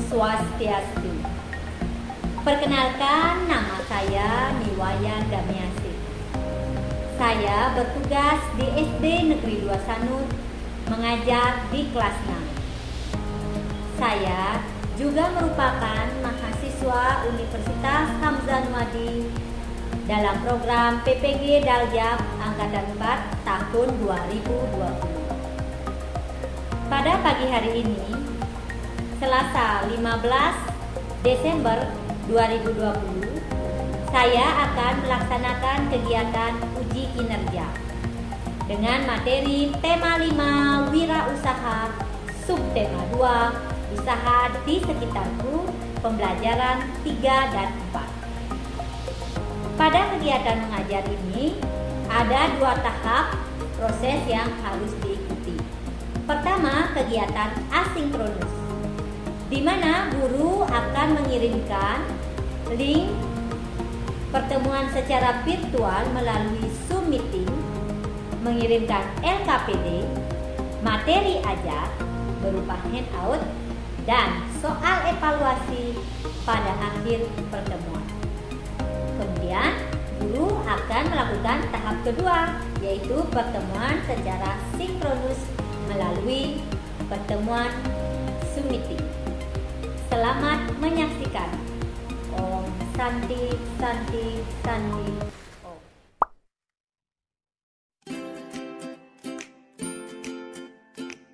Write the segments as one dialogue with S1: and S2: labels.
S1: Swastiastu. Perkenalkan, nama saya Niwayan Damiasih. Saya bertugas di SD Negeri 2 Sanur, mengajar di kelas 6. Saya juga merupakan mahasiswa Universitas Hamzah-Nuadi dalam program PPG Daljab Angkatan 4 tahun 2020. Pada pagi hari ini, Selasa 15 Desember 2020, saya akan melaksanakan kegiatan uji kinerja dengan materi tema 5 wirausaha, subtema 2 usaha di sekitarku, pembelajaran 3 dan 4. Pada kegiatan mengajar ini ada 2 tahap proses yang harus diikuti. Pertama, kegiatan asinkronus, di mana guru akan mengirimkan link pertemuan secara virtual melalui Zoom Meeting, mengirimkan LKPD, materi ajar berupa handout, dan soal evaluasi pada akhir pertemuan. Kemudian, guru akan melakukan tahap kedua, yaitu pertemuan secara sinkronus melalui pertemuan Zoom Meeting. Selamat menyaksikan. Om Santi Santi Santi Om.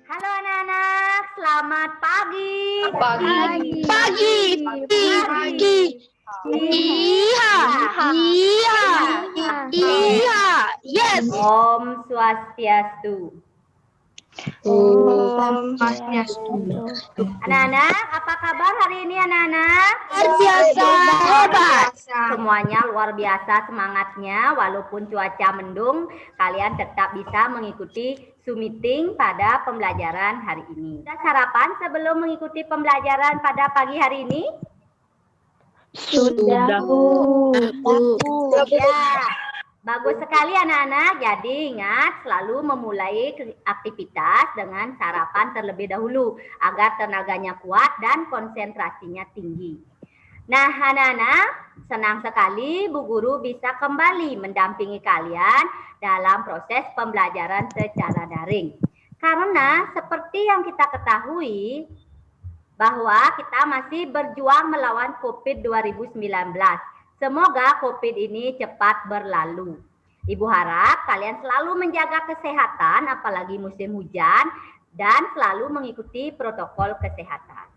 S1: Halo anak-anak, selamat pagi.
S2: Pagi. Iya. Yes.
S1: Om Swastiastu. Anak-anak, apa kabar hari ini anak-anak?
S2: Biasa. Hebat.
S1: Semuanya luar biasa semangatnya, walaupun cuaca mendung, kalian tetap bisa mengikuti Zoom Meeting pada pembelajaran hari ini. Sudah sarapan sebelum mengikuti pembelajaran pada pagi hari ini?
S2: Sudah.
S1: Ya, bagus sekali anak-anak. Jadi ingat selalu memulai aktivitas dengan sarapan terlebih dahulu agar tenaganya kuat dan konsentrasinya tinggi. Nah anak-anak, senang sekali Bu Guru bisa kembali mendampingi kalian dalam proses pembelajaran secara daring. Karena seperti yang kita ketahui bahwa kita masih berjuang melawan COVID 2019. Semoga COVID ini cepat berlalu. Ibu harap kalian selalu menjaga kesehatan, apalagi musim hujan, dan selalu mengikuti protokol kesehatan.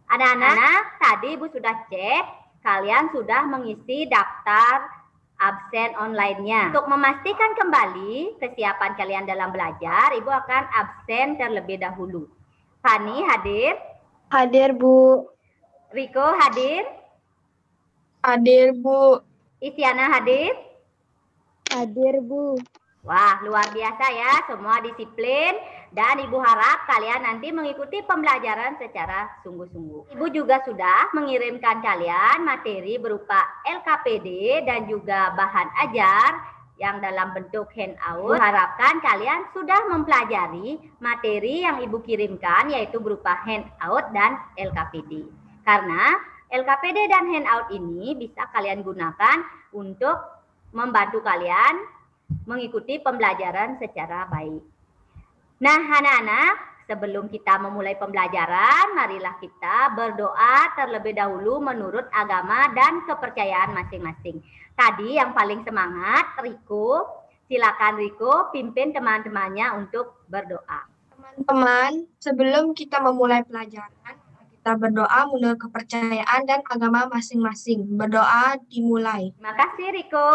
S1: Anak-anak, tadi Ibu sudah cek, kalian sudah mengisi daftar absen online-nya. Untuk memastikan kembali kesiapan kalian dalam belajar, Ibu akan absen terlebih dahulu. Fani hadir?
S2: Hadir, Bu.
S1: Riko hadir?
S2: Hadir, Bu.
S1: Isyana hadir?
S2: Hadir, Bu.
S1: Wah, luar biasa ya, semua disiplin, dan Ibu harap kalian nanti mengikuti pembelajaran secara sungguh-sungguh. Ibu juga sudah mengirimkan kalian materi berupa LKPD dan juga bahan ajar yang dalam bentuk handout. Harapkan kalian sudah mempelajari materi yang Ibu kirimkan, yaitu berupa handout dan LKPD. Karena LKPD dan handout ini bisa kalian gunakan untuk membantu kalian mengikuti pembelajaran secara baik. Nah anak-anak, sebelum kita memulai pembelajaran, marilah kita berdoa terlebih dahulu menurut agama dan kepercayaan masing-masing. Tadi yang paling semangat, Riko. Silakan Riko pimpin teman-temannya untuk berdoa.
S2: Teman-teman, sebelum kita memulai pelajaran, kita berdoa menurut kepercayaan dan agama masing-masing. Berdoa dimulai.
S1: Terima kasih Riko.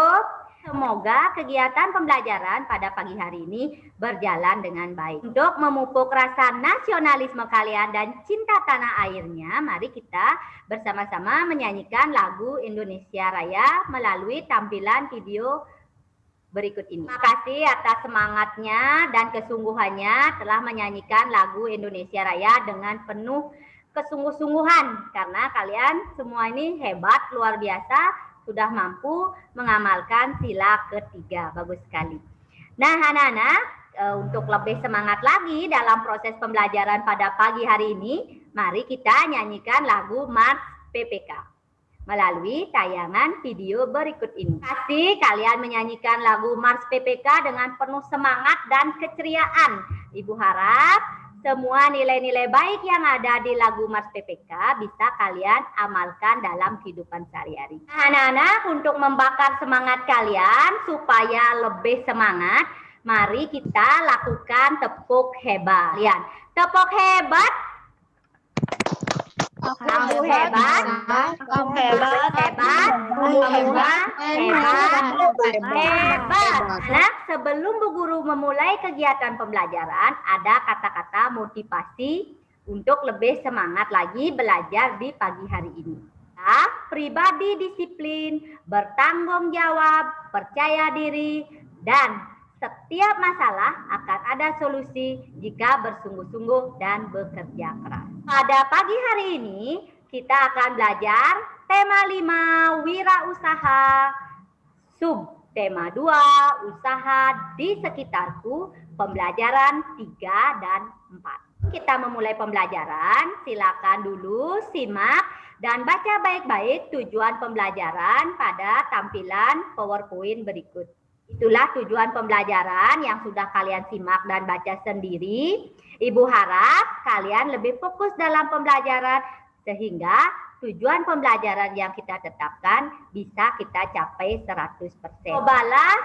S1: Semoga kegiatan pembelajaran pada pagi hari ini berjalan dengan baik. Untuk memupuk rasa nasionalisme kalian dan cinta tanah airnya, mari kita bersama-sama menyanyikan lagu Indonesia Raya melalui tampilan video berikut ini. Terima kasih atas semangatnya dan kesungguhannya telah menyanyikan lagu Indonesia Raya dengan penuh kesungguh-sungguhan, karena kalian semua ini hebat, luar biasa, sudah mampu mengamalkan sila ketiga. Bagus sekali. Nah anak-anak, untuk lebih semangat lagi dalam proses pembelajaran pada pagi hari ini, Mari kita nyanyikan lagu Mars PPK melalui tayangan video berikut ini. Pasti kalian menyanyikan lagu Mars PPK dengan penuh semangat dan keceriaan. Ibu harap semua nilai-nilai baik yang ada di lagu Mars PPK bisa kalian amalkan dalam kehidupan sehari-hari. Anak-anak, untuk membakar semangat kalian supaya lebih semangat, mari kita lakukan tepuk hebat. Kalian tepuk hebat. Kamu hebat, kamu hebat, hebat, kamu hebat, hebat. Nah, sebelum Bu Guru memulai kegiatan pembelajaran, ada kata-kata motivasi untuk lebih semangat lagi belajar di pagi hari ini. Pribadi disiplin, bertanggung jawab, percaya diri, dan setiap masalah akan ada solusi jika bersungguh-sungguh dan bekerja keras. Pada pagi hari ini kita akan belajar tema 5 wirausaha, sub tema 2 usaha di sekitarku, pembelajaran 3 dan 4. Kita memulai pembelajaran, silakan dulu simak dan baca baik-baik tujuan pembelajaran pada tampilan PowerPoint berikut. Itulah tujuan pembelajaran yang sudah kalian simak dan baca sendiri. Ibu harap kalian lebih fokus dalam pembelajaran sehingga tujuan pembelajaran yang kita tetapkan bisa kita capai 100%. Cobalah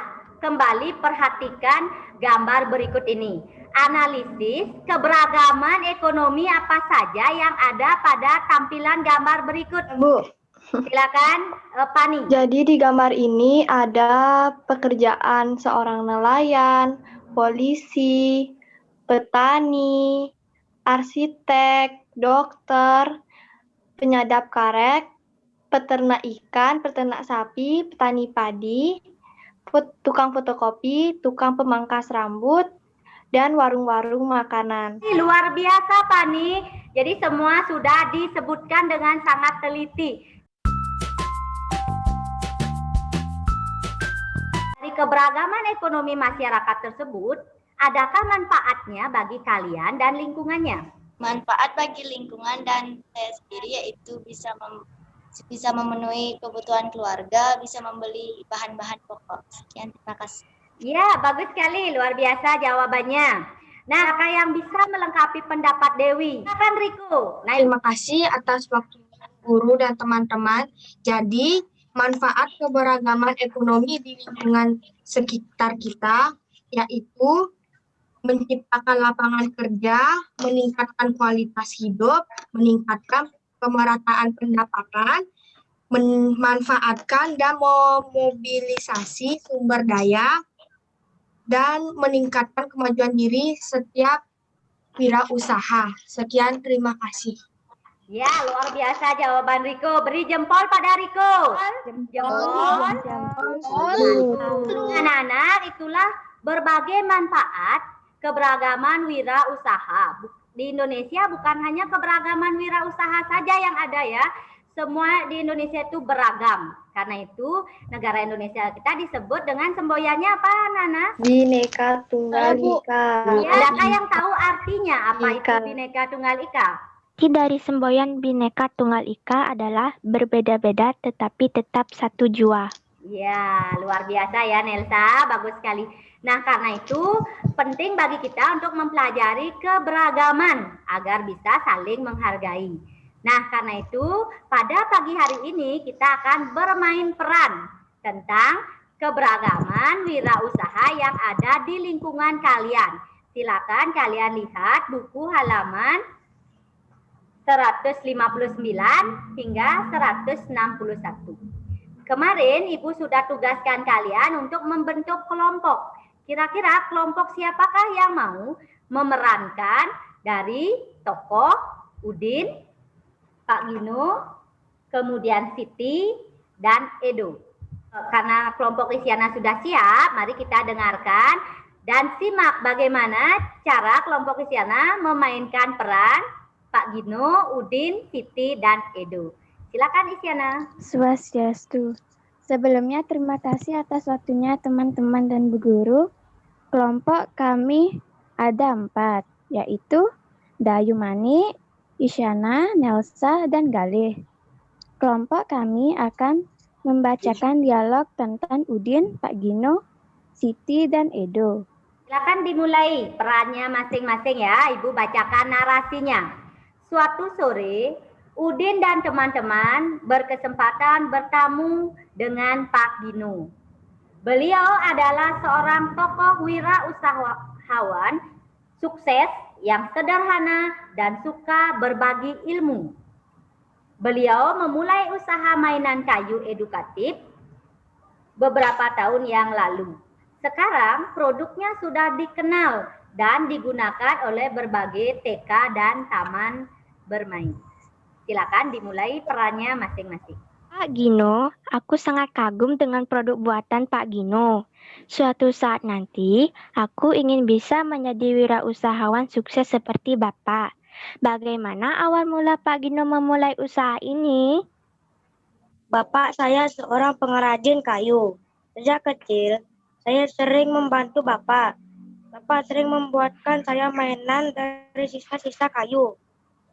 S1: kembali perhatikan gambar berikut ini. Analisis keberagaman ekonomi apa saja yang ada pada tampilan gambar berikut.
S3: Bu,
S1: silakan Pani.
S3: jadi di gambar ini ada pekerjaan seorang nelayan, polisi, petani, arsitek, dokter, penyadap karet, peternak ikan, peternak sapi, petani padi, tukang fotokopi, tukang pemangkas rambut, dan warung-warung makanan.
S1: Luar biasa, Pani. Jadi semua sudah disebutkan dengan sangat teliti. Dari keberagaman ekonomi masyarakat tersebut, adakah manfaatnya bagi kalian dan lingkungannya?
S4: Manfaat bagi lingkungan dan saya sendiri yaitu bisa memenuhi kebutuhan keluarga, bisa membeli bahan-bahan pokok. Sekian, terima kasih.
S1: Ya, bagus sekali, luar biasa jawabannya. Nah, apakah yang bisa melengkapi pendapat Dewi? Silakan Riko. Nah,
S2: Terima kasih atas waktu guru dan teman-teman. Jadi, manfaat keberagaman ekonomi di lingkungan sekitar kita yaitu menciptakan lapangan kerja, meningkatkan kualitas hidup, meningkatkan pemerataan pendapatan, memanfaatkan dan memobilisasi sumber daya, dan meningkatkan kemajuan diri setiap wirausaha. Sekian, terima kasih.
S1: ya, luar biasa jawaban Riko. Beri jempol pada Riko. Jempol. Anak-anak, itulah berbagai manfaat keberagaman wirausaha. Di Indonesia bukan hanya keberagaman wirausaha saja yang ada ya. Semua di Indonesia itu beragam. Karena itu negara Indonesia kita disebut dengan semboyannya apa, Nana?
S3: Bhinneka Tunggal Ika.
S1: Ya, adakah yang tahu artinya apa itu Bhinneka Tunggal Ika?
S5: Arti dari semboyan Bhinneka Tunggal Ika adalah berbeda-beda tetapi tetap satu jua.
S1: Ya, luar biasa ya Nelsa, bagus sekali. Nah, karena itu penting bagi kita untuk mempelajari keberagaman agar bisa saling menghargai. Nah, karena itu pada pagi hari ini kita akan bermain peran tentang keberagaman wirausaha yang ada di lingkungan kalian. Silakan kalian lihat buku halaman 159 hingga 161. Kemarin Ibu sudah tugaskan kalian untuk membentuk kelompok. Kira-kira kelompok siapakah yang mau memerankan dari tokoh Udin, Pak Gino, kemudian Siti, dan Edo. Karena kelompok Isyana sudah siap, mari kita dengarkan dan simak bagaimana cara kelompok Isyana memainkan peran Pak Gino, Udin, Siti, dan Edo. Silakan Isyana.
S5: Swastiastu. Sebelumnya terima kasih atas waktunya teman-teman dan Bu Guru. Kelompok kami ada 4, yaitu Dayumani, Isyana, Nelsa, dan Galih. Kelompok kami akan membacakan dialog tentang Udin, Pak Gino, Siti, dan Edo.
S1: Silakan dimulai perannya masing-masing ya, Ibu bacakan narasinya. Suatu sore, Udin dan teman-teman berkesempatan bertamu dengan Pak Gino. Beliau adalah seorang tokoh wirausahawan sukses yang sederhana dan suka berbagi ilmu. Beliau memulai usaha mainan kayu edukatif beberapa tahun yang lalu. Sekarang produknya sudah dikenal dan digunakan oleh berbagai TK dan taman bermain. Silakan dimulai perannya masing-masing.
S5: Pak Gino, aku sangat kagum dengan produk buatan Pak Gino. Suatu saat nanti, aku ingin bisa menjadi wirausahawan sukses seperti Bapak. Bagaimana awal mula Pak Gino memulai usaha ini?
S6: Bapak saya seorang pengrajin kayu. Sejak kecil, saya sering membantu Bapak. Bapak sering membuatkan saya mainan dari sisa-sisa kayu.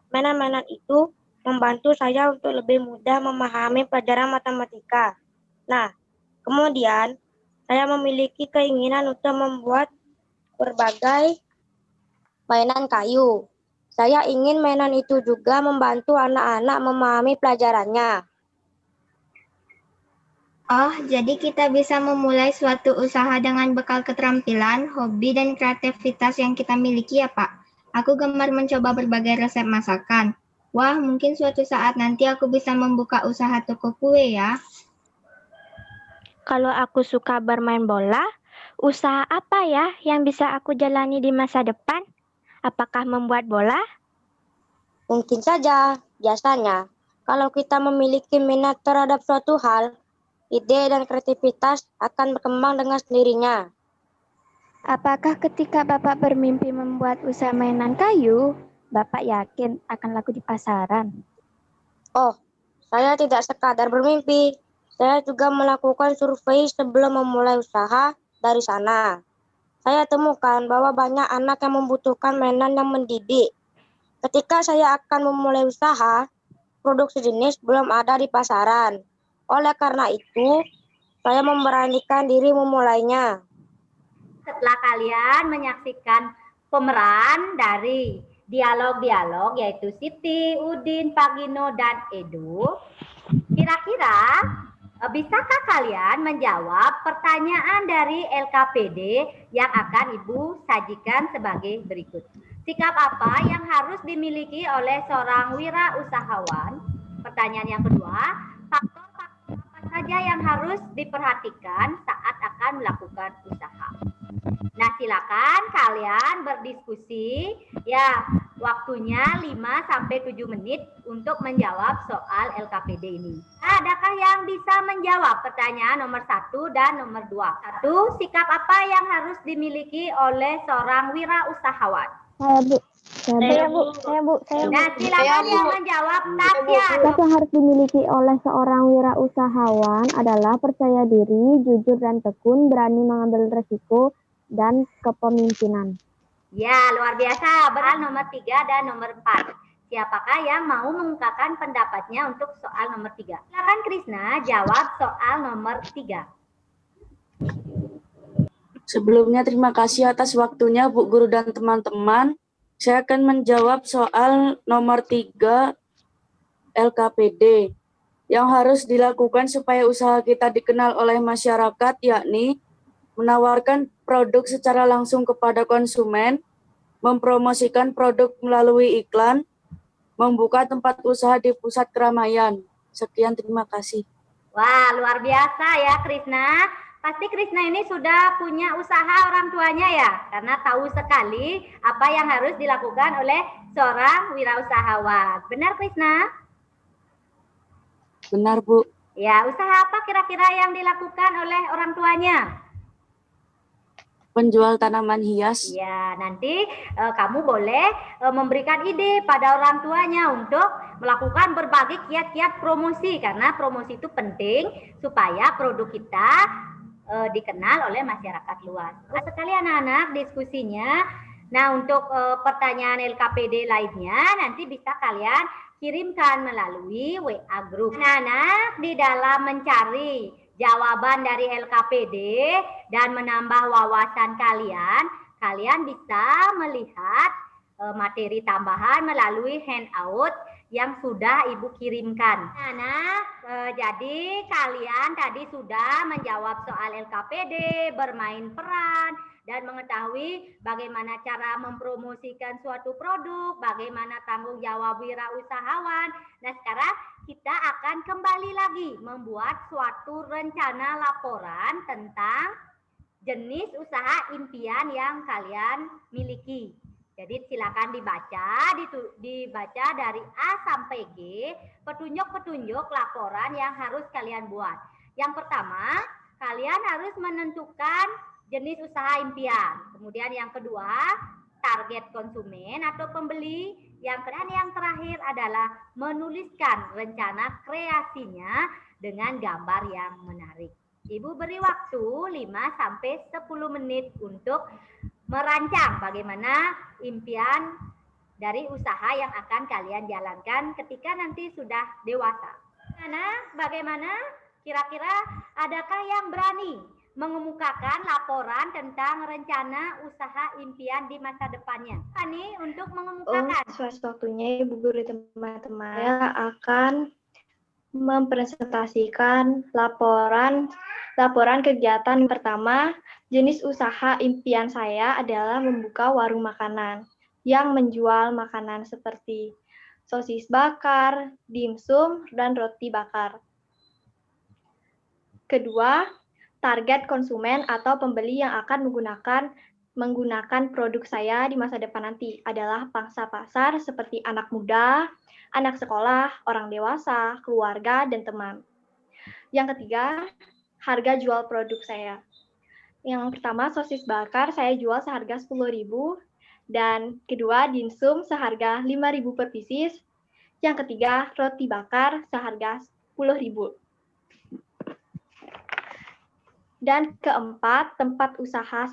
S6: Mainan-mainan itu membantu saya untuk lebih mudah memahami pelajaran matematika. Nah, kemudian saya memiliki keinginan untuk membuat berbagai mainan kayu. Saya ingin mainan itu juga membantu anak-anak memahami pelajarannya.
S7: Oh, jadi kita bisa memulai suatu usaha dengan bekal keterampilan, hobi, dan kreativitas yang kita miliki ya, Pak. Aku gemar mencoba berbagai resep masakan. Wah, mungkin suatu saat nanti aku bisa membuka usaha toko kue ya.
S5: Kalau aku suka bermain bola, usaha apa ya yang bisa aku jalani di masa depan? Apakah membuat bola?
S6: Mungkin saja, biasanya, kalau kita memiliki minat terhadap suatu hal, ide dan kreativitas akan berkembang dengan sendirinya.
S5: Apakah ketika Bapak bermimpi membuat usaha mainan kayu, Bapak yakin akan laku di pasaran?
S6: Oh, saya tidak sekadar bermimpi. Saya juga melakukan survei sebelum memulai usaha dari sana. Saya temukan bahwa banyak anak yang membutuhkan mainan yang mendidik. Ketika saya akan memulai usaha, produk sejenis belum ada di pasaran. Oleh karena itu, saya memberanikan diri memulainya.
S1: Setelah kalian menyaksikan pemeran dari dialog-dialog yaitu Siti, Udin, Pak Gino, dan Edo, kira-kira bisakah kalian menjawab pertanyaan dari LKPD yang akan Ibu sajikan sebagai berikut? Sikap apa yang harus dimiliki oleh seorang wirausahawan? Pertanyaan yang kedua, faktor-faktor apa saja yang harus diperhatikan saat akan melakukan usaha? Nah, silakan kalian berdiskusi ya, waktunya 5-7 menit untuk menjawab soal LKPD ini. Adakah yang bisa menjawab pertanyaan nomor 1 dan nomor 2? 1, sikap apa yang harus dimiliki oleh seorang wirausahawan?
S5: Saya, Bu.
S1: Nah, silakan yang menjawab. Tasya.
S5: Sikap yang harus dimiliki oleh seorang wirausahawan adalah percaya diri, jujur dan tekun, berani mengambil resiko, dan kepemimpinan.
S1: Ya, luar biasa. Soal nomor 3 dan nomor 4. Siapakah yang mau mengungkapkan pendapatnya untuk soal nomor 3? Silakan Krisna jawab soal nomor 3.
S8: Sebelumnya terima kasih atas waktunya Bu Guru dan teman-teman. Saya akan menjawab soal nomor 3 LKPD. Yang harus dilakukan supaya usaha kita dikenal oleh masyarakat, yakni menawarkan produk secara langsung kepada konsumen, mempromosikan produk melalui iklan, membuka tempat usaha di pusat keramaian. Sekian, terima kasih.
S1: Wah, luar biasa ya Krisna. Pasti Krisna ini sudah punya usaha orang tuanya ya, karena tahu sekali apa yang harus dilakukan oleh seorang wirausahawan. Benar Krisna?
S8: Benar, Bu.
S1: Ya, usaha apa kira-kira yang dilakukan oleh orang tuanya?
S8: Penjual tanaman hias.
S1: Ya, nanti kamu boleh memberikan ide pada orang tuanya untuk melakukan berbagai kiat-kiat promosi, karena promosi itu penting supaya produk kita dikenal oleh masyarakat luas. Sekali anak-anak, diskusinya Nah, untuk pertanyaan LKPD lainnya nanti bisa kalian kirimkan melalui WA Group. Anak-anak di dalam mencari jawaban dari LKPD dan menambah wawasan kalian, kalian bisa melihat materi tambahan melalui handout yang sudah Ibu kirimkan. Anak, jadi kalian tadi sudah menjawab soal LKPD, bermain peran, dan mengetahui bagaimana cara mempromosikan suatu produk, bagaimana tanggung jawab wirausahawan. Nah, sekarang kita akan kembali lagi membuat suatu rencana laporan tentang jenis usaha impian yang kalian miliki. Jadi silakan dibaca dari A sampai G, petunjuk-petunjuk laporan yang harus kalian buat. Yang pertama, kalian harus menentukan jenis usaha impian. Kemudian yang kedua, target konsumen atau pembeli. Yang terakhir adalah menuliskan rencana kreasinya dengan gambar yang menarik. Ibu beri waktu 5-10 menit untuk merancang bagaimana impian dari usaha yang akan kalian jalankan ketika nanti sudah dewasa. Bagaimana? Kira-kira adakah yang berani mengemukakan laporan tentang rencana usaha impian di masa depannya? Ani untuk mengemukakan.
S3: Waktunya Ibu Guru teman-teman, saya akan mempresentasikan laporan kegiatan. Pertama, jenis usaha impian saya adalah membuka warung makanan yang menjual makanan seperti sosis bakar, dimsum, dan roti bakar. Kedua, target konsumen atau pembeli yang akan menggunakan produk saya di masa depan nanti adalah pangsa pasar seperti anak muda, anak sekolah, orang dewasa, keluarga, dan teman. Yang ketiga, harga jual produk saya. Yang pertama, sosis bakar saya jual seharga 10.000, dan kedua, dimsum seharga 5.000 per pieces. Yang ketiga, roti bakar seharga 10.000. Dan keempat, tempat usaha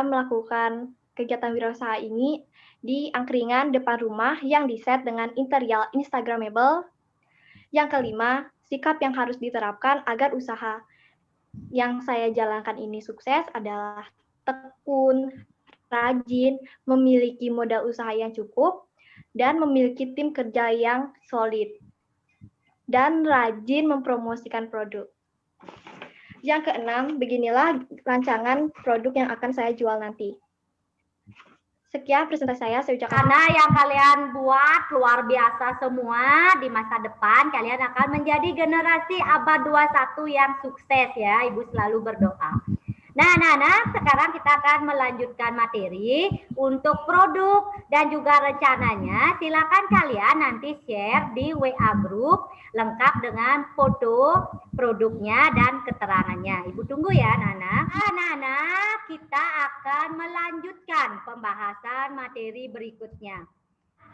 S3: melakukan kegiatan wirausaha ini di angkringan depan rumah yang diset dengan interior Instagramable. Yang kelima, sikap yang harus diterapkan agar usaha yang saya jalankan ini sukses adalah tekun, rajin, memiliki modal usaha yang cukup, dan memiliki tim kerja yang solid, dan rajin mempromosikan produk. Yang keenam, beginilah rancangan produk yang akan saya jual nanti. Sekian presentasi saya ucapkan.
S1: Karena yang kalian buat luar biasa semua, di masa depan kalian akan menjadi generasi abad 21 yang sukses ya. Ibu selalu berdoa. Nah, anak-anak, sekarang kita akan melanjutkan materi untuk produk dan juga rencananya. Silakan kalian nanti share di WA Group lengkap dengan foto produknya dan keterangannya. Ibu tunggu ya, anak-anak. Anak-anak, kita akan melanjutkan pembahasan materi berikutnya.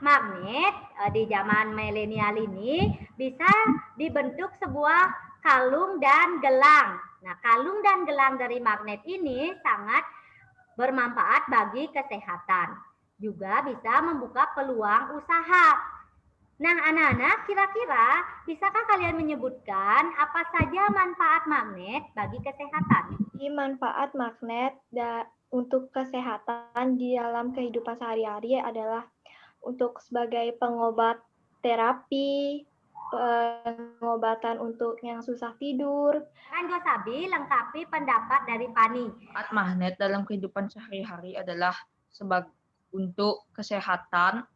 S1: Magnet di zaman milenial ini bisa dibentuk sebuah kalung dan gelang. Nah, kalung dan gelang dari magnet ini sangat bermanfaat bagi kesehatan. Juga bisa membuka peluang usaha. Nah, anak-anak, kira-kira bisakah kalian menyebutkan apa saja manfaat magnet bagi kesehatan?
S3: Manfaat magnet untuk kesehatan di dalam kehidupan sehari-hari adalah untuk sebagai pengobat terapi, pengobatan untuk yang susah tidur.
S1: Kan Gosabi lengkapi pendapat dari Pani.
S9: Manfaat magnet dalam kehidupan sehari-hari adalah untuk kesehatan,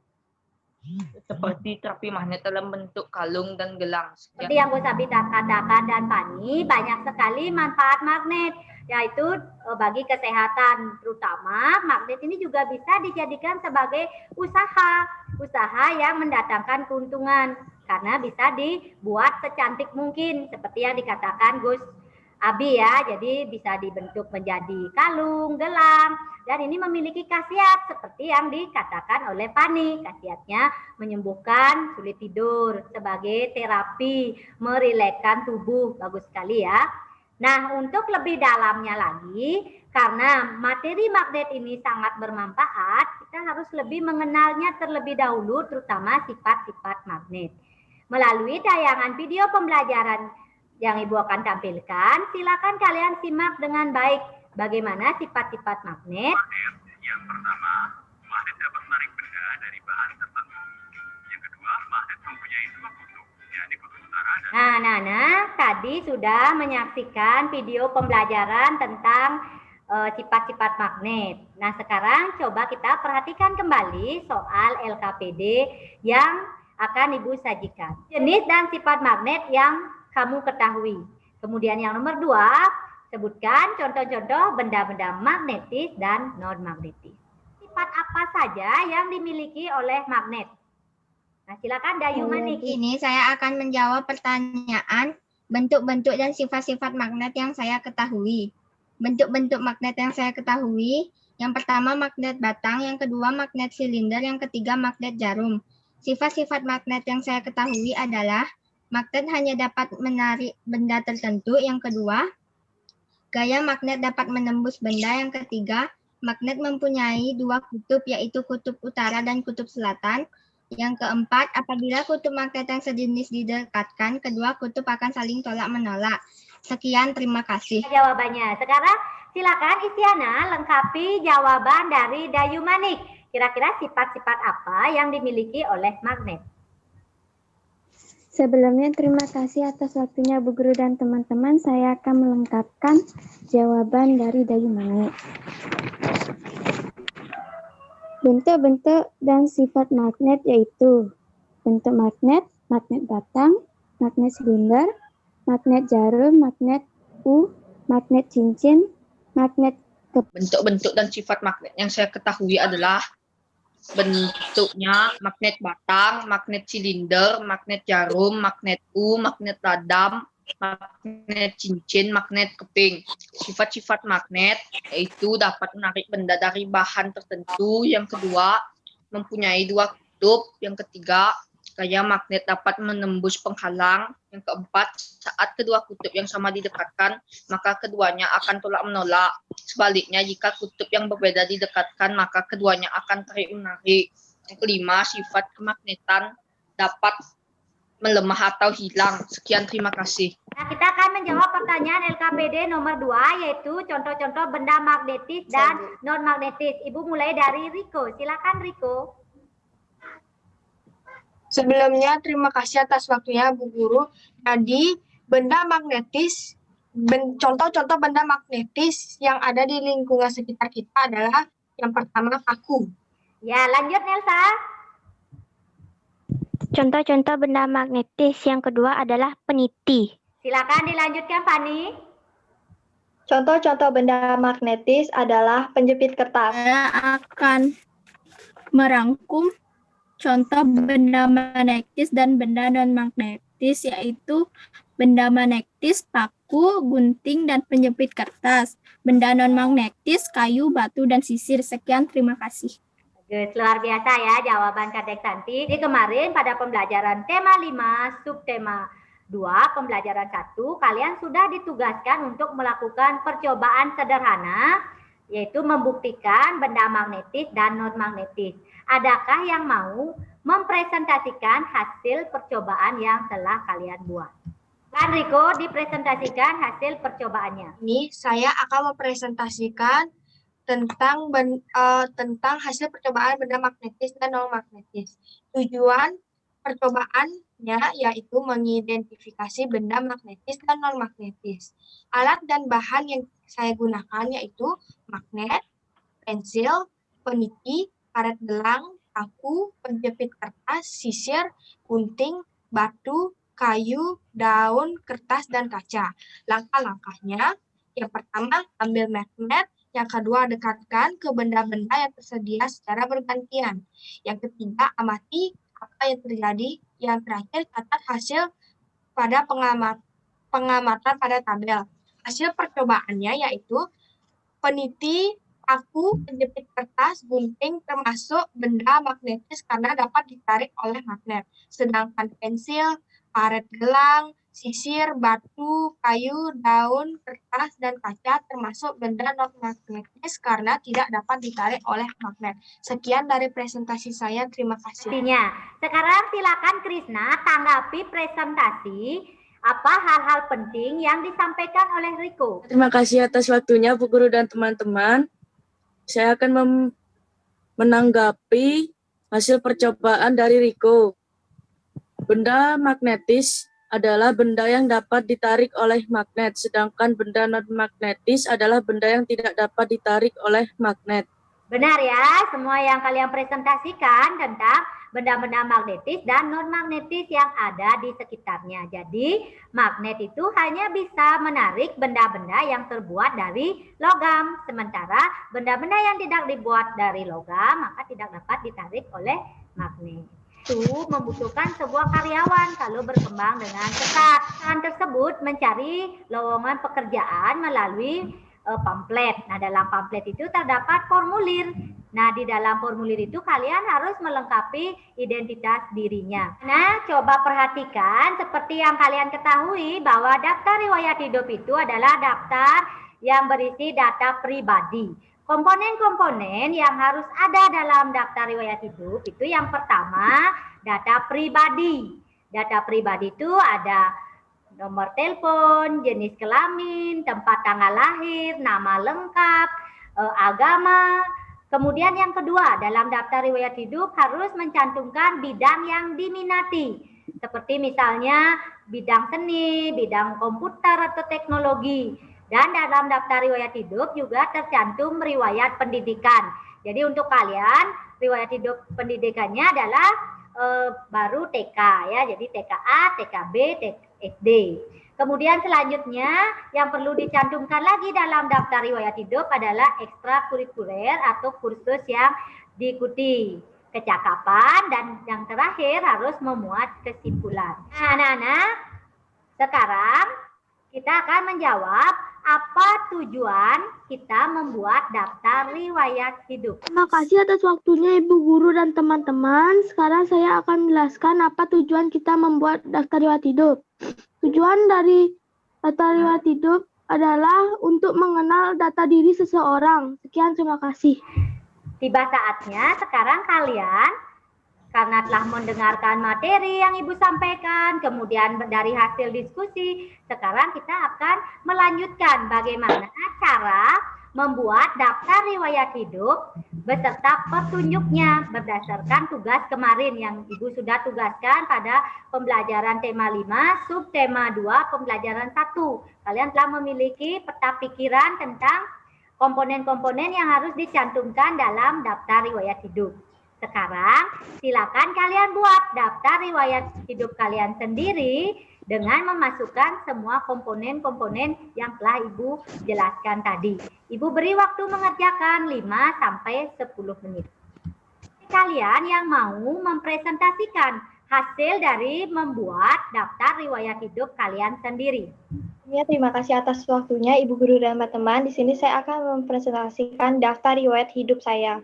S9: seperti terapi magnet dalam bentuk kalung dan gelang.
S1: Seperti yang Gosabi katakan dan Pani, banyak sekali manfaat magnet, yaitu bagi kesehatan. Terutama magnet ini juga bisa dijadikan sebagai usaha yang mendatangkan keuntungan. Karena bisa dibuat secantik mungkin, seperti yang dikatakan Gus Abi ya. Jadi bisa dibentuk menjadi kalung, gelang, dan ini memiliki khasiat seperti yang dikatakan oleh Pani. Khasiatnya menyembuhkan sulit tidur, sebagai terapi, merilekskan tubuh. Bagus sekali ya. Nah, untuk lebih dalamnya lagi, karena materi magnet ini sangat bermanfaat, kita harus lebih mengenalnya terlebih dahulu, terutama sifat-sifat magnet. Melalui tayangan video pembelajaran yang Ibu akan tampilkan, silakan kalian simak dengan baik bagaimana sifat-sifat magnet.
S10: Yang pertama, magnet dapat menarik benda dari bahan tertentu. Yang kedua, magnet mempunyai dua kutub, yakni kutub utara dan
S1: Tadi sudah menyaksikan video pembelajaran tentang sifat-sifat magnet. Nah, sekarang coba kita perhatikan kembali soal LKPD yang akan Ibu sajikan. Jenis dan sifat magnet yang kamu ketahui. Kemudian yang nomor 2, sebutkan contoh-contoh benda-benda magnetis dan non-magnetis. Sifat apa saja yang dimiliki oleh magnet? Nah, silakan Dayumani.
S7: Ini saya akan menjawab pertanyaan bentuk-bentuk dan sifat-sifat magnet yang saya ketahui. Bentuk-bentuk magnet yang saya ketahui, yang pertama magnet batang, yang kedua magnet silinder, yang ketiga magnet jarum. Sifat-sifat magnet yang saya ketahui adalah magnet hanya dapat menarik benda tertentu, yang kedua gaya magnet dapat menembus benda, yang ketiga magnet mempunyai dua kutub, yaitu kutub utara dan kutub selatan. Yang keempat, apabila kutub magnet yang sejenis didekatkan, kedua kutub akan saling tolak-menolak. Sekian, terima kasih.
S1: Jawabannya. Sekarang silakan Isyana lengkapi jawaban dari Dayumanik. Kira-kira sifat-sifat apa yang dimiliki oleh magnet?
S5: Sebelumnya terima kasih atas waktunya Bu Guru dan teman-teman. Saya akan melengkapkan jawaban dari Dayumanik. Bentuk-bentuk dan sifat magnet yaitu bentuk magnet, magnet batang, magnet silinder, magnet jarum, magnet magnet cincin, magnet
S9: Bentuk-bentuk dan sifat magnet yang saya ketahui adalah bentuknya magnet batang, magnet silinder, magnet jarum, magnet magnet radam, magnet cincin, magnet keping. Sifat-sifat magnet yaitu dapat menarik benda dari bahan tertentu. Yang kedua, mempunyai dua kutub. Yang ketiga, gaya magnet dapat menembus penghalang. Yang keempat, saat kedua kutub yang sama didekatkan, maka keduanya akan tolak-menolak. Sebaliknya, jika kutub yang berbeda didekatkan, maka keduanya akan tarik-menarik. Yang kelima, sifat kemagnetan dapat melemah atau hilang. Sekian, terima kasih.
S1: Nah, kita akan menjawab pertanyaan LKPD nomor 2, yaitu contoh-contoh benda magnetis dan non-magnetis. Ibu mulai dari Riko. Silakan Riko.
S2: Sebelumnya, terima kasih atas waktunya, Bu Guru. Jadi, benda magnetis, contoh-contoh benda magnetis yang ada di lingkungan sekitar kita adalah yang pertama paku.
S1: Ya, lanjut Nelsa.
S5: Contoh-contoh benda magnetis yang kedua adalah peniti.
S1: Silakan dilanjutkan Fani.
S3: Contoh-contoh benda magnetis adalah penjepit kertas.
S11: Saya akan merangkum contoh benda magnetis dan benda non-magnetis, yaitu benda magnetis, paku, gunting, dan penjepit kertas. Benda non-magnetis, kayu, batu, dan sisir. Sekian, terima kasih.
S1: Luar biasa ya jawaban Kadek Santi. Di kemarin pada pembelajaran tema 5, subtema 2, pembelajaran 1, kalian sudah ditugaskan untuk melakukan percobaan sederhana, yaitu membuktikan benda magnetis dan non-magnetis. Adakah yang mau mempresentasikan hasil percobaan yang telah kalian buat? Kan Riko, dipresentasikan hasil percobaannya.
S2: Ini saya akan mempresentasikan tentang hasil percobaan benda magnetis dan non-magnetis. Tujuan percobaannya yaitu mengidentifikasi benda magnetis dan non-magnetis. Alat dan bahan yang saya gunakan yaitu magnet, pensil, peniti, karet gelang, paku, penjepit kertas, sisir, gunting, batu, kayu, daun, kertas, dan kaca. Langkah-langkahnya, yang pertama ambil magnet, yang kedua dekatkan ke benda-benda yang tersedia secara bergantian. Yang ketiga amati apa yang terjadi. Yang terakhir catat hasil pada pengamatan pada tabel. Hasil percobaannya yaitu peniti, paku, penjepit kertas, gunting termasuk benda magnetis karena dapat ditarik oleh magnet. Sedangkan pensil, karet gelang, sisir, batu, kayu, daun, kertas, dan kaca termasuk benda non-magnetis karena tidak dapat ditarik oleh magnet. Sekian dari presentasi saya. Terima kasih.
S1: Sekarang silakan Krisna tanggapi presentasi apa hal-hal penting yang disampaikan oleh Riko.
S8: Terima kasih atas waktunya Bu Guru dan teman-teman. Saya akan menanggapi hasil percobaan dari Riko. Benda magnetis adalah benda yang dapat ditarik oleh magnet, sedangkan benda non-magnetis adalah benda yang tidak dapat ditarik oleh magnet.
S1: Benar ya, semua yang kalian presentasikan tentang benda-benda magnetis dan non-magnetis yang ada di sekitarnya. Jadi, magnet itu hanya bisa menarik benda-benda yang terbuat dari logam. Sementara benda-benda yang tidak dibuat dari logam, maka tidak dapat ditarik oleh magnet. Itu membutuhkan sebuah karyawan kalau berkembang dengan pesat. Karyawan tersebut mencari lowongan pekerjaan melalui pamflet. Nah, dalam pamflet itu terdapat formulir. Nah, di dalam formulir itu kalian harus melengkapi identitas dirinya. Nah, coba perhatikan seperti yang kalian ketahui bahwa daftar riwayat hidup itu adalah daftar yang berisi data pribadi. Komponen-komponen yang harus ada dalam daftar riwayat hidup itu yang pertama data pribadi. Data pribadi itu ada nomor telepon, jenis kelamin, tempat tanggal lahir, nama lengkap, agama. Kemudian yang kedua, dalam daftar riwayat hidup harus mencantumkan bidang yang diminati. Seperti misalnya bidang seni, bidang komputer atau teknologi. Dan dalam daftar riwayat hidup juga tercantum riwayat pendidikan. Jadi untuk kalian, riwayat hidup pendidikannya adalah baru TK ya. Jadi TKA, TKB, SD. Kemudian selanjutnya yang perlu dicantumkan lagi dalam daftar riwayat hidup adalah ekstrakurikuler atau kursus yang diikuti, kecakapan, dan yang terakhir harus memuat kesimpulan. Nah, anak-anak, sekarang kita akan menjawab apa tujuan kita membuat daftar riwayat hidup.
S12: Terima kasih atas waktunya Ibu Guru dan teman-teman. Sekarang saya akan menjelaskan apa tujuan kita membuat daftar riwayat hidup. Tujuan dari daftar riwayat hidup adalah untuk mengenal data diri seseorang. Sekian, terima kasih.
S1: Tiba saatnya sekarang kalian, karena telah mendengarkan materi yang Ibu sampaikan, kemudian dari hasil diskusi, sekarang kita akan melanjutkan bagaimana cara membuat daftar riwayat hidup beserta petunjuknya berdasarkan tugas kemarin yang Ibu sudah tugaskan pada pembelajaran tema 5, subtema 2, pembelajaran 1. Kalian telah memiliki peta pikiran tentang komponen-komponen yang harus dicantumkan dalam daftar riwayat hidup. Sekarang silakan kalian buat daftar riwayat hidup kalian sendiri dengan memasukkan semua komponen-komponen yang telah Ibu jelaskan tadi. Ibu beri waktu mengerjakan 5-10 menit. Kalian yang mau mempresentasikan hasil dari membuat daftar riwayat hidup kalian sendiri.
S3: Ya, terima kasih atas waktunya Ibu Guru dan teman-teman. Di sini saya akan mempresentasikan daftar riwayat hidup saya.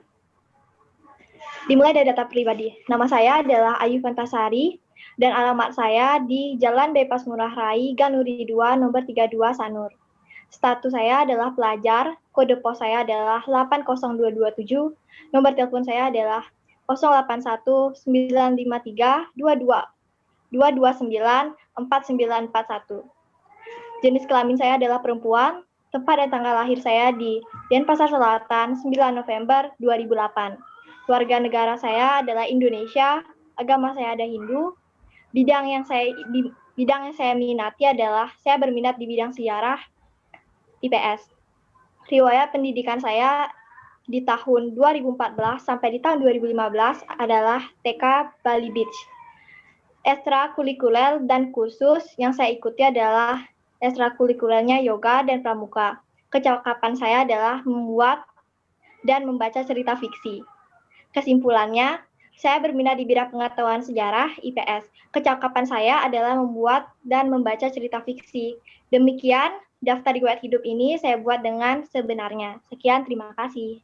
S3: Dimulai dari data pribadi. Nama saya adalah Ayu Fantasari dan alamat saya di Jalan Bypass Ngurah Rai, Ganuri 2, nomor 32, Sanur. Status saya adalah pelajar, kode pos saya adalah 80227, nomor telepon saya adalah 081 953 229 4941. Jenis kelamin saya adalah perempuan, tempat dan tanggal lahir saya di Denpasar Selatan, 9 November 2008. Keluarga negara saya adalah Indonesia, agama saya ada Hindu. Bidang yang saya minati adalah saya berminat di bidang sejarah IPS. Riwayat pendidikan saya di tahun 2014 sampai di tahun 2015 adalah TK Bali Beach. Ekstrakurikuler dan kursus yang saya ikuti adalah ekstrakurikulernya yoga dan pramuka. Kecakapan saya adalah membuat dan membaca cerita fiksi. Kesimpulannya, saya berminat di bidang pengetahuan sejarah IPS. Kecakapan saya adalah membuat dan membaca cerita fiksi. Demikian, daftar riwayat hidup ini saya buat dengan sebenarnya. Sekian, terima kasih.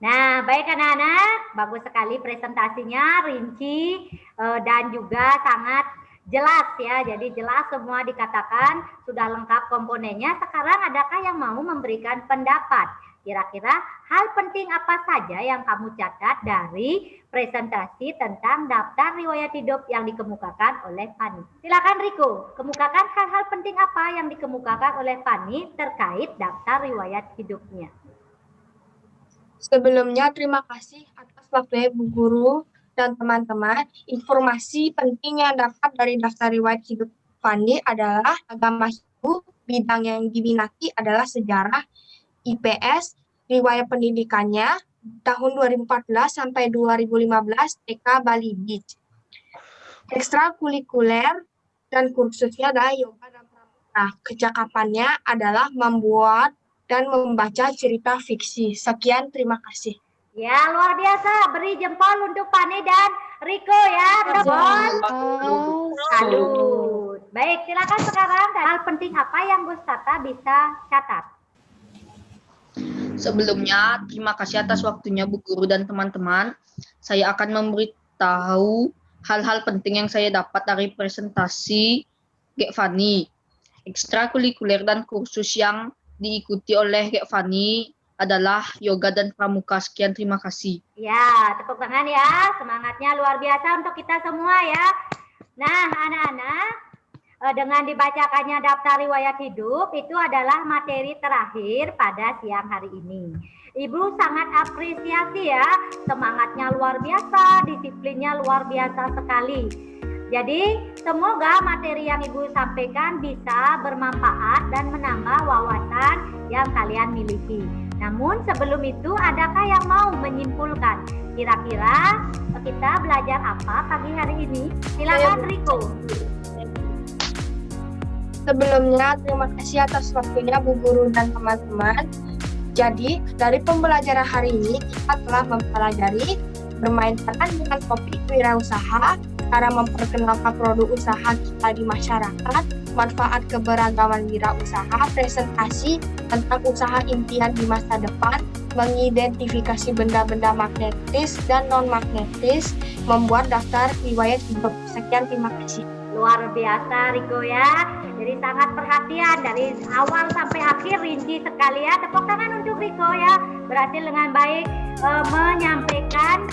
S1: Nah, baik anak-anak, bagus sekali presentasinya, rinci, dan juga sangat Jelas ya, jadi jelas semua dikatakan sudah lengkap komponennya. Sekarang adakah yang mau memberikan pendapat? Kira-kira hal penting apa saja yang kamu catat dari presentasi tentang daftar riwayat hidup yang dikemukakan oleh Fani? Silakan Riko, kemukakan hal-hal penting apa yang dikemukakan oleh Fani terkait daftar riwayat hidupnya.
S2: Sebelumnya, terima kasih atas waktunya Bu Guru dan teman-teman. Informasi penting yang dapat dari daftar riwayat hidup Fani adalah agama Hindu, bidang yang diminati adalah sejarah, IPS, riwayat pendidikannya tahun 2014 sampai 2015 TK Bali Beach. Ekstrakurikuler dan kursusnya adalah yoga dan pramuka. Kecakapannya adalah membuat dan membaca cerita fiksi. Sekian, terima kasih.
S1: Ya, luar biasa. Beri jempol untuk Fani dan Riko ya. Jempol. Salut. Baik, silakan sekarang. Hal penting apa yang Bu Tata bisa catat?
S9: Sebelumnya, terima kasih atas waktunya Bu Guru dan teman-teman. Saya akan memberitahu hal-hal penting yang saya dapat dari presentasi Gek Fani. Ekstrakurikuler dan kursus yang diikuti oleh Gek Fani adalah yoga dan pramuka. Sekian, terima kasih.
S1: Ya, tepuk tangan ya. Semangatnya luar biasa untuk kita semua ya. Nah, anak-anak, dengan dibacakannya daftar riwayat hidup, itu adalah materi terakhir pada siang hari ini. Ibu sangat apresiasi ya, semangatnya luar biasa, disiplinnya luar biasa sekali. Jadi, semoga materi yang Ibu sampaikan bisa bermanfaat dan menambah wawasan yang kalian miliki. Namun sebelum itu, adakah yang mau menyimpulkan? Kira-kira kita belajar apa pagi hari ini? Silakan Riko.
S2: Sebelumnya, terima kasih atas waktunya Bu Guru dan teman-teman. Jadi, dari pembelajaran hari ini, kita telah mempelajari bermain peran dengan topik wirausaha, cara memperkenalkan produk usaha kita di masyarakat, manfaat keberagaman wirausaha, presentasi tentang usaha impian di masa depan, mengidentifikasi benda-benda magnetis dan non-magnetis, membuat daftar riwayat hidup. Sekian, terima kasih.
S1: Luar biasa Riko ya. Jadi sangat perhatian dari awal sampai akhir, rinci sekali ya. Tepuk tangan untuk Riko ya. Berhasil dengan baik menyampaikan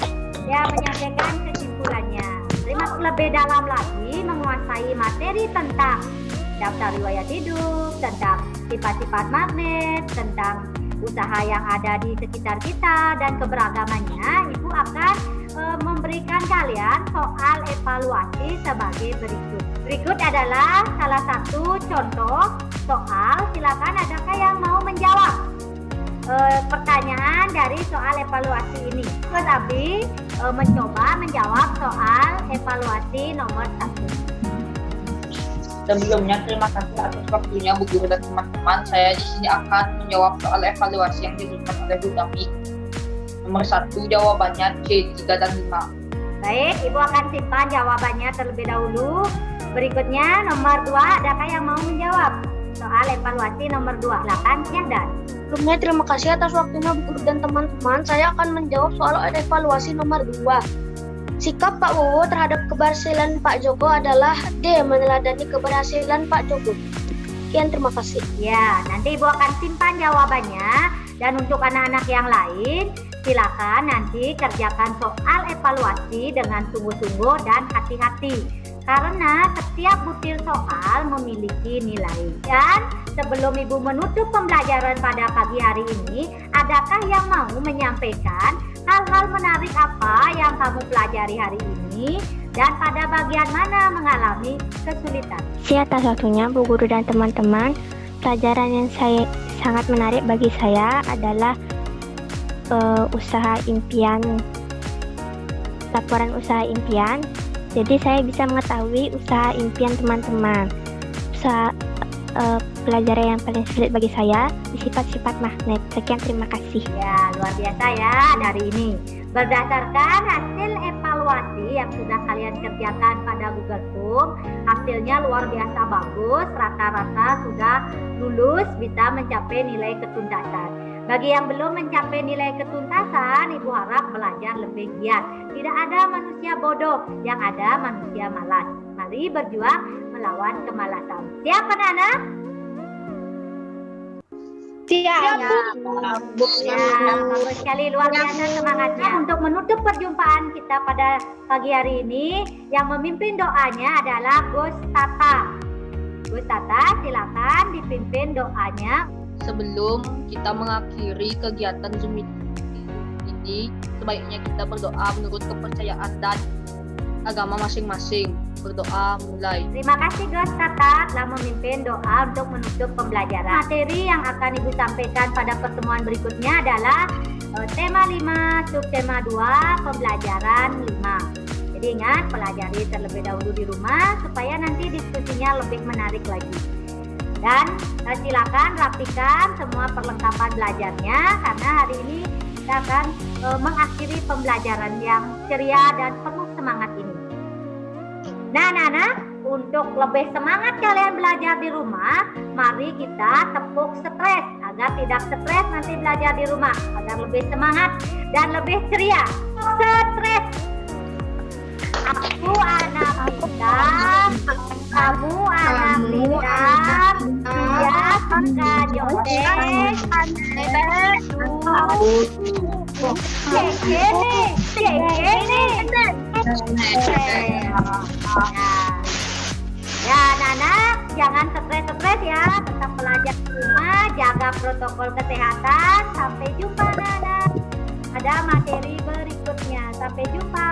S1: kesimpulannya. Terima lebih dalam lagi menguasai materi tentang daftar riwayat hidup, tentang sifat-sifat magnet, tentang usaha yang ada di sekitar kita dan keberagamannya. Ibu akan memberikan kalian soal evaluasi sebagai berikut. Berikut adalah salah satu contoh soal. Silakan, adakah yang mau menjawab pertanyaan dari soal evaluasi ini? Terus Abi mencoba menjawab soal evaluasi nomor 1.
S9: Sebelumnya, terima kasih atas waktunya Bu Guru dan teman-teman. Saya di sini akan menjawab soal evaluasi yang diberikan oleh Bu Tami. Nomor 1, jawabannya C, 3 dan 5.
S1: Baik, Ibu akan simpan jawabannya terlebih dahulu. Berikutnya, nomor 2, adakah yang mau menjawab soal evaluasi nomor 2? Silakan, Yandan.
S6: Sebelumnya, terima kasih atas waktunya Bu Guru dan teman-teman. Saya akan menjawab soal evaluasi nomor 2. Sikap Pak Wowo terhadap keberhasilan Pak Joko adalah D, meneladani keberhasilan Pak Joko. Sekian, terima kasih.
S1: Ya, nanti Ibu akan simpan jawabannya. Dan untuk anak-anak yang lain, silakan nanti kerjakan soal evaluasi dengan sungguh-sungguh dan hati-hati. Karena setiap butir soal memiliki nilai. Dan sebelum Ibu menutup pembelajaran pada pagi hari ini, adakah yang mau menyampaikan hal-hal menarik apa yang kamu pelajari hari ini dan pada bagian mana mengalami kesulitan?
S5: Atas waktunya Bu Guru dan teman-teman, pelajaran yang sangat menarik bagi saya adalah usaha impian, laporan usaha impian. Jadi saya bisa mengetahui usaha impian teman-teman. Pelajaran yang paling sulit bagi saya di sifat-sifat magnet. Sekian, terima kasih.
S1: Ya, luar biasa ya dari ini. Berdasarkan hasil evaluasi yang sudah kalian kerjakan pada Google Form, hasilnya luar biasa bagus. Rata-rata sudah lulus, bisa mencapai nilai ketuntasan. Bagi yang belum mencapai nilai ketuntasan, Ibu harap belajar lebih giat. Tidak ada manusia bodoh, yang ada manusia malas. Mari berjuang melawan kemalasan. Siap anak-anak?
S3: Siap.
S1: Bagus sekali, luar biasa semangatnya. Untuk menutup perjumpaan kita pada pagi hari ini, yang memimpin doanya adalah Gus Tata. Gus Tata, silakan dipimpin doanya.
S9: Sebelum kita mengakhiri kegiatan Zoom ini, sebaiknya kita berdoa menurut kepercayaan dan agama masing-masing. Berdoa mulai.
S1: Terima kasih Gus Tata telah memimpin doa untuk menutup pembelajaran. Materi yang akan Ibu sampaikan pada pertemuan berikutnya adalah tema 5, subtema 2, pembelajaran 5. Jadi ingat, pelajari terlebih dahulu di rumah supaya nanti diskusinya lebih menarik lagi. Dan silakan rapikan semua perlengkapan belajarnya karena hari ini kita akan mengakhiri pembelajaran yang ceria dan penuh semangat ini. Nah, anak-anak, untuk lebih semangat kalian belajar di rumah, mari kita tepuk stres agar tidak stres nanti belajar di rumah, agar lebih semangat dan lebih ceria. Stres. Aku anak pintar, kamu anak pintar, dia suka nyontek, Ya, anak-anak, jangan stres-stres ya, tetap belajar di rumah, jaga protokol kesehatan. Sampai jumpa, anak-anak. Ada materi berikutnya. Sampai jumpa.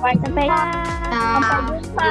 S3: Sampai jumpa.